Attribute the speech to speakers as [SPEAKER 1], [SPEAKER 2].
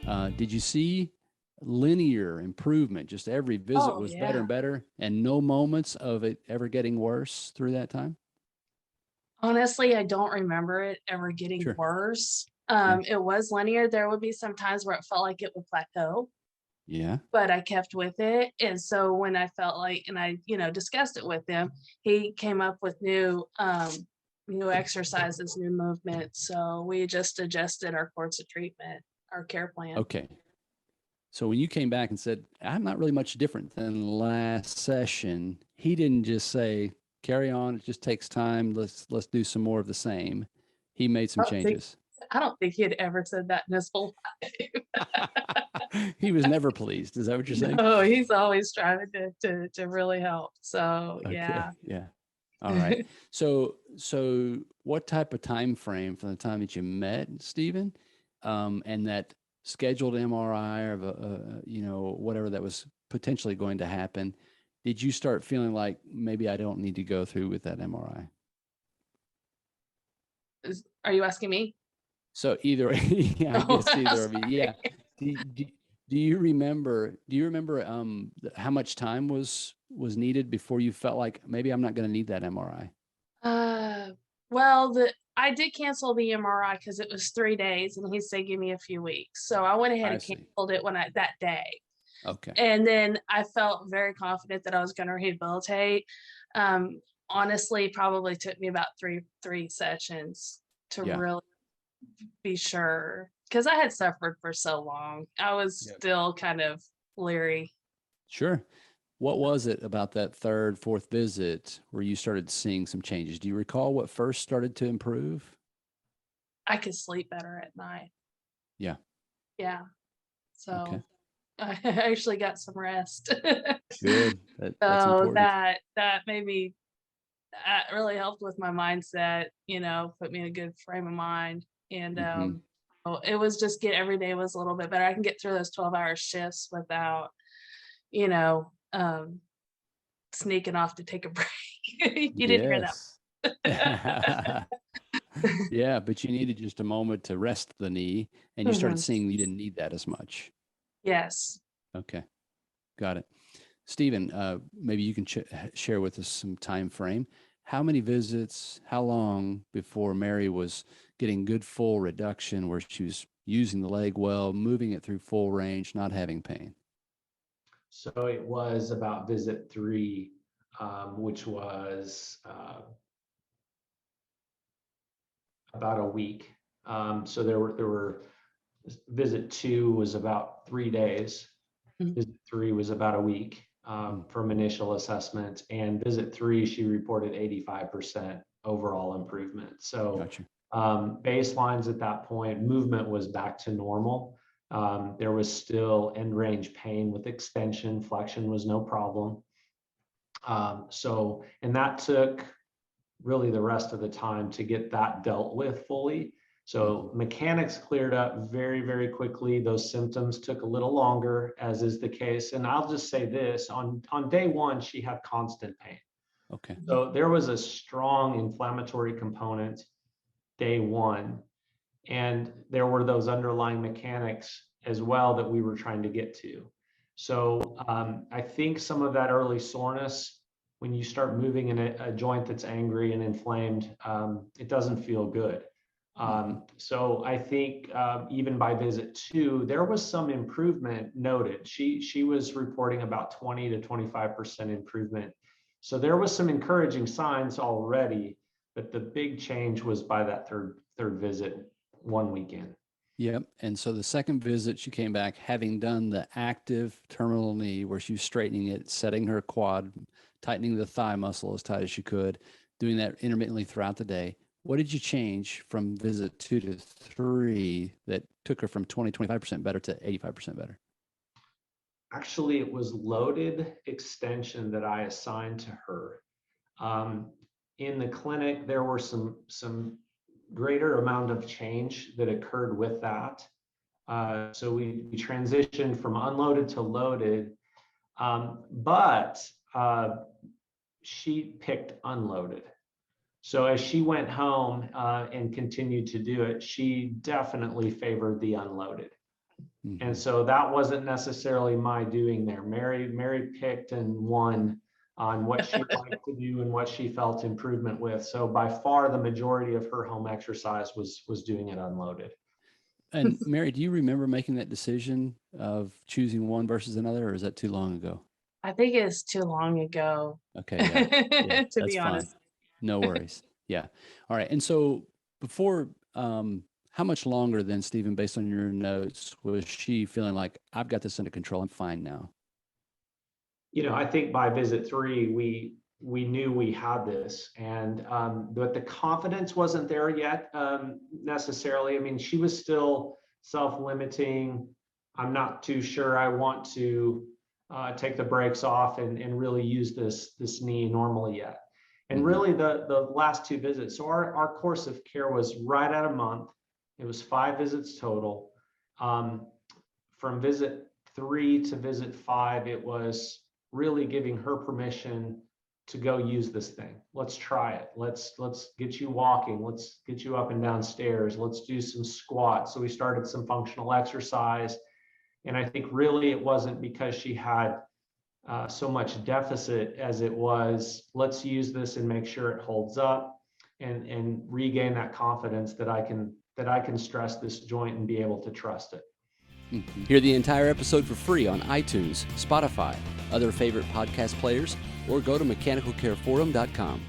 [SPEAKER 1] Did you see linear improvement? Just every visit
[SPEAKER 2] Oh
[SPEAKER 1] was better
[SPEAKER 2] yeah.
[SPEAKER 1] and better, and no moments of it ever getting worse through that time?
[SPEAKER 2] Honestly, I don't remember it ever getting
[SPEAKER 1] Sure.
[SPEAKER 2] worse.
[SPEAKER 1] Yeah.
[SPEAKER 2] It was linear. There would be some times where it felt like it would plateau,
[SPEAKER 1] Yeah.
[SPEAKER 2] but I kept with it. And so when I felt like, and I, discussed it with him, he came up with new exercises, new movements. So we just adjusted our course of treatment, our care plan.
[SPEAKER 1] Okay. So when you came back and said, I'm not really much different than last session, he didn't just say, carry on, it just takes time. Let's do some more of the same. He made some
[SPEAKER 2] I don't think,
[SPEAKER 1] changes.
[SPEAKER 2] I don't think he had ever said that in his whole life.
[SPEAKER 1] He was never pleased. Is that what you're saying?
[SPEAKER 2] No, he's always trying to really help. So
[SPEAKER 1] Okay.
[SPEAKER 2] yeah.
[SPEAKER 1] Yeah. All right. So what type of time frame from the time that you met Stephen, and that scheduled MRI of whatever that was potentially going to happen, did you start feeling like maybe I don't need to go through with that MRI?
[SPEAKER 2] Are you asking me?
[SPEAKER 1] So either, yeah, I
[SPEAKER 2] Oh,
[SPEAKER 1] guess either of you. Yeah.
[SPEAKER 2] sorry.
[SPEAKER 1] Do, do, do you remember? Do you remember how much time was needed before you felt like maybe I'm not going to need that MRI?
[SPEAKER 2] Uh, well, the I did cancel the MRI because it was 3 days, and he said give me a few weeks. So I went ahead
[SPEAKER 1] I
[SPEAKER 2] and
[SPEAKER 1] see.
[SPEAKER 2] canceled it when I that day,
[SPEAKER 1] Okay.
[SPEAKER 2] and then I felt very confident that I was going to rehabilitate. Honestly, probably took me about three sessions to
[SPEAKER 1] Yeah.
[SPEAKER 2] really be sure because I had suffered for so long. I was
[SPEAKER 1] Yeah.
[SPEAKER 2] still kind of leery.
[SPEAKER 1] Sure. What was it about that third, fourth visit where you started seeing some changes? Do you recall what first started to improve?
[SPEAKER 2] I could sleep better at night.
[SPEAKER 1] Yeah.
[SPEAKER 2] Yeah.
[SPEAKER 1] Okay.
[SPEAKER 2] So I actually got some rest.
[SPEAKER 1] Good. That's
[SPEAKER 2] So
[SPEAKER 1] important.
[SPEAKER 2] that made me that really helped with my mindset, put me in a good frame of mind. And
[SPEAKER 1] Hmm.
[SPEAKER 2] it was just get every day was a little bit better. I can get through those 12-hour shifts without, you know, um, sneaking off to take a break. You didn't hear
[SPEAKER 1] Yes.
[SPEAKER 2] that.
[SPEAKER 1] Yeah, but you needed just a moment to rest the knee, and you started
[SPEAKER 2] Mhm.
[SPEAKER 1] seeing you didn't need that as much.
[SPEAKER 2] Yes.
[SPEAKER 1] Okay, got it. Stephen, maybe you can share with us some time frame. How many visits, how long before Mary was getting good full reduction where she was using the leg well, moving it through full range, not having pain?
[SPEAKER 3] So it was about visit three, which was about a week. So there were visit two was about 3 days.
[SPEAKER 2] Mhm.
[SPEAKER 3] Visit three was about a week
[SPEAKER 1] Mm,
[SPEAKER 3] from initial assessment, and visit three she reported 85% overall improvement. So
[SPEAKER 1] gotcha.
[SPEAKER 3] baselines at that point, movement was back to normal. There was still end range pain with extension, flexion was no problem. And that took really the rest of the time to get that dealt with fully.
[SPEAKER 1] Hmm.
[SPEAKER 3] So mechanics cleared up very, very quickly. Those symptoms took a little longer, as is the case. And I'll just say this, on day one, she had constant pain.
[SPEAKER 1] Okay.
[SPEAKER 3] So there was a strong inflammatory component day one. And there were those underlying mechanics as well that we were trying to get to. So I think some of that early soreness, when you start moving in a joint that's angry and inflamed, it doesn't feel good.
[SPEAKER 1] Hmm.
[SPEAKER 3] So I think even by visit two, there was some improvement noted. She was reporting about 20 to 25% improvement. So there was some encouraging signs already, but the big change was by that third visit one weekend.
[SPEAKER 1] Yep. And so the second visit, she came back having done the active terminal knee where she was straightening it, setting her quad, tightening the thigh muscle as tight as she could, doing that intermittently throughout the day. What did you change from visit two to three that took her from 25% better to 85% better?
[SPEAKER 3] Actually, it was loaded extension that I assigned to her. Um, in the clinic, there were some greater amount of change that occurred with that. So we transitioned from unloaded to loaded, but she picked unloaded. So as she went home and continued to do it, she definitely favored the unloaded. And so that wasn't necessarily my doing there. Mary picked and won on what she liked to do and what she felt improvement with. So by far the majority of her home exercise was doing it unloaded.
[SPEAKER 1] And Mary, do you remember making that decision of choosing one versus another, or is that too long ago?
[SPEAKER 2] I think it's too long ago.
[SPEAKER 1] Okay, yeah,
[SPEAKER 2] To
[SPEAKER 1] that's
[SPEAKER 2] be honest.
[SPEAKER 1] fine. No worries. Yeah. All right. And so before, how much longer then, Stephen, based on your notes, was she feeling like, I've got this under control, I'm fine now?
[SPEAKER 3] I think by visit 3, we knew we had this, and but the confidence wasn't there yet necessarily. I mean, she was still self-limiting. I'm not too sure I want to take the brakes off and really use this knee normally yet. And really the last 2 visits, so our course of care was right at a month. It was 5 visits total. From visit 3 to visit 5, it was really giving her permission to go use this thing. Let's try it. Let's get you walking. Let's get you up and down stairs. Let's do some squats. So we started some functional exercise. And I think really it wasn't because she had so much deficit as it was, let's use this and make sure it holds up and regain that confidence that I can stress this joint and be able to trust it.
[SPEAKER 4] Hear the entire episode for free on iTunes, Spotify, other favorite podcast players, or go to mechanicalcareforum.com.